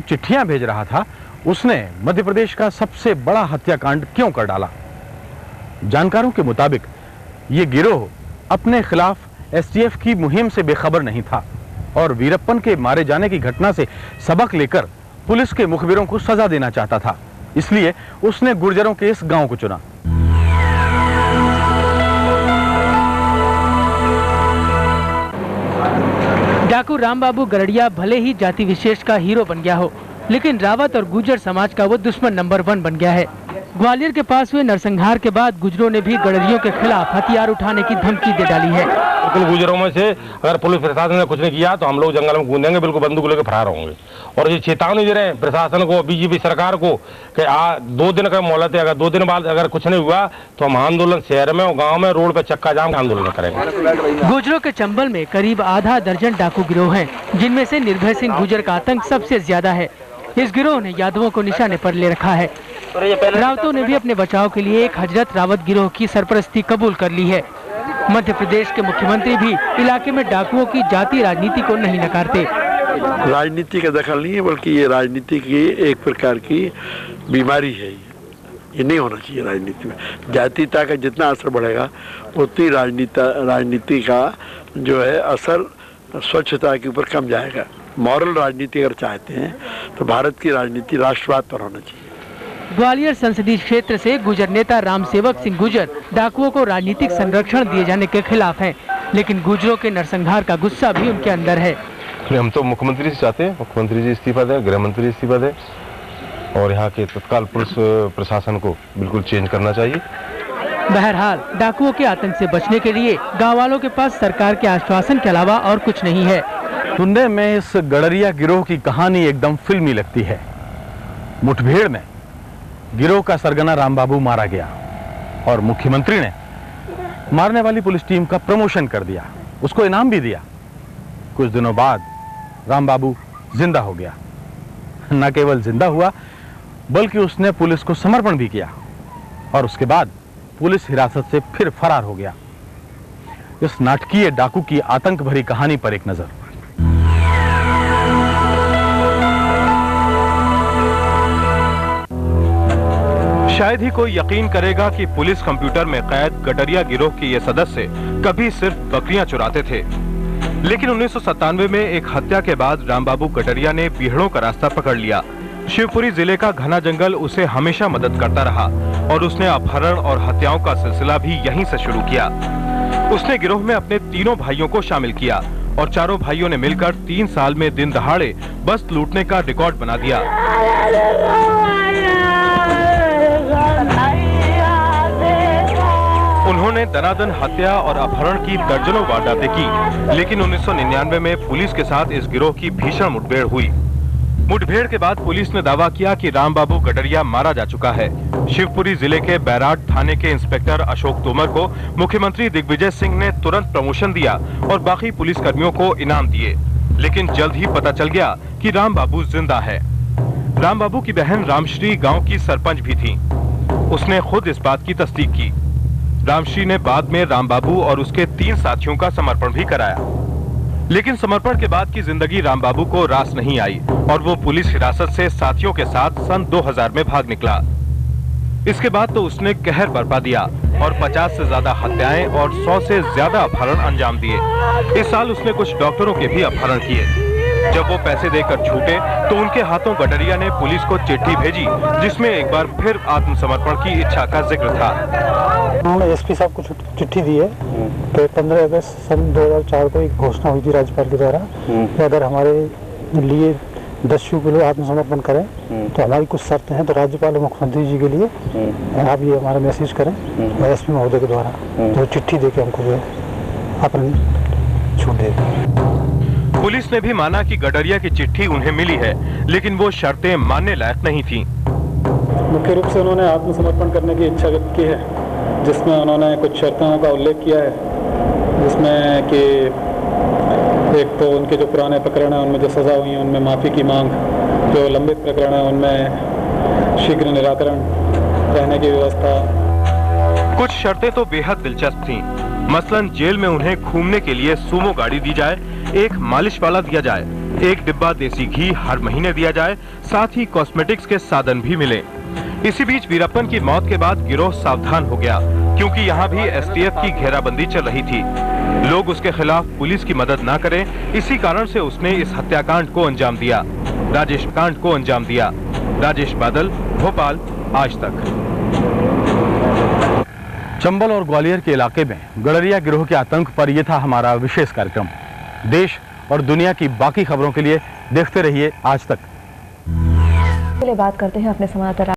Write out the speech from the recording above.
चिट्ठियां भेज रहा था, उसने मध्य प्रदेश का सबसे बड़ा हत्याकांड क्यों कर डाला? जानकारों के मुताबिक ये गिरोह अपने खिलाफ एसटीएफ की मुहिम से बेखबर नहीं था और वीरप्पन के मारे जाने की घटना से सबक लेकर पुलिस के मुखबिरों को सजा देना चाहता था। इसलिए उसने गुर्जरों के इस गांव को चुना। डाकू रामबाबू गरड़िया भले ही जाति विशेष का हीरो बन गया हो, लेकिन रावत और गुर्जर समाज का वो दुश्मन नंबर 1 बन गया है। ग्वालियर के पास हुए नरसंहार के बाद गुजरों ने भी गडरियों के खिलाफ हथियार उठाने की धमकी दे डाली है। बिल्कुल गुजरों में से अगर पुलिस प्रशासन ने कुछ नहीं किया तो हम लोग जंगल में कूदेंगे, बिल्कुल बंदूक लेकर फरार होंगे। और ये चेतावनी दे रहे हैं प्रशासन को, बीजेपी सरकार को कि 2 दिन का मोहलत है, अगर 2 दिन बाद अगर कुछ नहीं हुआ तो हम आंदोलन शहर में और गाँव में रोड पे चक्का जाम आंदोलन करेंगे। गुजरों के चंबल में करीब आधा दर्जन डाकू गिरोह हैं, जिनमें से निर्भय सिंह गुजर का आतंक सबसे ज्यादा है। इस गिरोह ने यादवों को निशाने पर ले रखा है। रावतों ने भी अपने बचाव के लिए एक हजरत रावत गिरोह की सरपरस्ती कबूल कर ली है। मध्य प्रदेश के मुख्यमंत्री भी इलाके में डाकुओं की जाति राजनीति को नहीं नकारते। राजनीति का दखल नहीं है, बल्कि ये राजनीति की एक प्रकार की बीमारी है। ये नहीं होना चाहिए राजनीति में। जातीयता का जितना असर बढ़ेगा उतनी राजनीति का जो है असर स्वच्छता के ऊपर कम जाएगा। मॉरल राजनीति अगर चाहते हैं तो भारत की राजनीति राष्ट्रवाद पर होना चाहिए। ग्वालियर संसदीय क्षेत्र से गुजर नेता रामसेवक सिंह गुजर डाकुओं को राजनीतिक संरक्षण दिए जाने के खिलाफ हैं, लेकिन गुजरों के नरसंहार का गुस्सा भी उनके अंदर है। हम तो मुख्यमंत्री से चाहते हैं, मुख्यमंत्री जी इस्तीफा दें, गृह मंत्री इस्तीफा दें और यहाँ के तत्काल पुलिस प्रशासन को बिल्कुल चेंज करना चाहिए। बहरहाल डाकुओं के आतंक से बचने के लिए गाँव वालों के पास सरकार के आश्वासन के अलावा और कुछ नहीं है। सुनने में इस गडरिया गिरोह की कहानी एकदम फिल्मी लगती है। मुठभेड़ में गिरोह का सरगना रामबाबू मारा गया और मुख्यमंत्री ने मारने वाली पुलिस टीम का प्रमोशन कर दिया, उसको इनाम भी दिया। कुछ दिनों बाद रामबाबू जिंदा हो गया। न केवल जिंदा हुआ बल्कि उसने पुलिस को समर्पण भी किया और उसके बाद पुलिस हिरासत से फिर फरार हो गया। इस नाटकीय डाकू की आतंक भरी कहानी पर एक नजर। शायद ही कोई यकीन करेगा कि पुलिस कंप्यूटर में कैद गडरिया गिरोह के ये सदस्य कभी सिर्फ बकरियां चुराते थे, लेकिन 1997 में एक हत्या के बाद रामबाबू गडरिया ने बीहड़ों का रास्ता पकड़ लिया। शिवपुरी जिले का घना जंगल उसे हमेशा मदद करता रहा और उसने अपहरण और हत्याओं का सिलसिला भी यहीं से शुरू किया। उसने गिरोह में अपने 3 भाइयों को शामिल किया और चारों भाइयों ने मिलकर 3 साल में दिन दहाड़े बस लूटने का रिकॉर्ड बना दिया। उन्होंने दनादन हत्या और अपहरण की दर्जनों वारदातें की, लेकिन 1999 में पुलिस के साथ इस गिरोह की भीषण मुठभेड़ हुई। मुठभेड़ के बाद पुलिस ने दावा किया कि रामबाबू गडरिया मारा जा चुका है। शिवपुरी जिले के बैराट थाने के इंस्पेक्टर अशोक तोमर को मुख्यमंत्री दिग्विजय सिंह ने तुरंत प्रमोशन दिया और बाकी पुलिसकर्मियों को इनाम दिए, लेकिन जल्द ही पता चल गया कि रामबाबू जिंदा है। रामबाबू की बहन रामश्री गांव की सरपंच भी थी। उसने खुद इस बात की तस्दीक की। रामश्री ने बाद में रामबाबू और उसके 3 साथियों का समर्पण भी कराया, लेकिन समर्पण के बाद की जिंदगी रामबाबू को रास नहीं आई और वो पुलिस हिरासत से साथियों के साथ सन 2000 में भाग निकला। इसके बाद तो उसने कहर बरपा दिया और 50 से ज्यादा हत्याएं और 100 से ज्यादा अपहरण अंजाम दिए। इस साल उसने कुछ डॉक्टरों के भी अपहरण किए। जब वो पैसे देकर छूटे तो उनके हाथों गडरिया ने पुलिस को चिट्ठी भेजी, जिसमें एक बार फिर आत्मसमर्पण की इच्छा का जिक्र था। उन्होंने एसपी साहब को चिट्ठी दी है कि 15 अगस्त सन 2004 को एक घोषणा हुई थी राज्यपाल के द्वारा कि अगर हमारे लिए 10 किलो आत्मसमर्पण करें तो हमारी कुछ शर्तें हैं। तो राज्यपाल और मुख्यमंत्री जी के लिए आप ये हमारा मैसेज करें एसपी महोदय के द्वारा, तो चिट्ठी देके हमको जो अपनी छूट दे। पुलिस ने भी माना कि गडरिया की चिट्ठी उन्हें मिली है, लेकिन वो शर्तें मानने लायक नहीं थी। मुख्य रूप से उन्होंने आत्मसमर्पण करने की इच्छा व्यक्त की है, जिसमें उन्होंने कुछ शर्तों का उल्लेख किया है, जिसमें कि एक तो उनके जो पुराने प्रकरण हैं उनमें जो सजा हुई है उनमें माफ़ी की मांग, जो लंबित प्रकरण है उनमें शीघ्र निराकरण, रहने की व्यवस्था। कुछ शर्तें तो बेहद दिलचस्प थीं। मसलन जेल में उन्हें घूमने के लिए सूमो गाड़ी दी जाए, एक मालिश वाला दिया जाए एक डिब्बा देसी घी हर महीने दिया जाए, साथ ही कॉस्मेटिक्स के साधन भी मिले। इसी बीच वीरप्पन की मौत के बाद गिरोह सावधान हो गया, क्योंकि यहाँ भी एसटीएफ की घेराबंदी चल रही थी। लोग उसके खिलाफ पुलिस की मदद न करें, इसी कारण से उसने इस हत्याकांड को अंजाम दिया, राजेश कांड को अंजाम दिया। राजेश बादल, भोपाल, आज तक। चंबल और ग्वालियर के इलाके में गडरिया गिरोह के आतंक पर यह था हमारा विशेष कार्यक्रम। देश और दुनिया की बाकी खबरों के लिए देखते रहिए आज तक। बात करते हैं अपने संवाददाता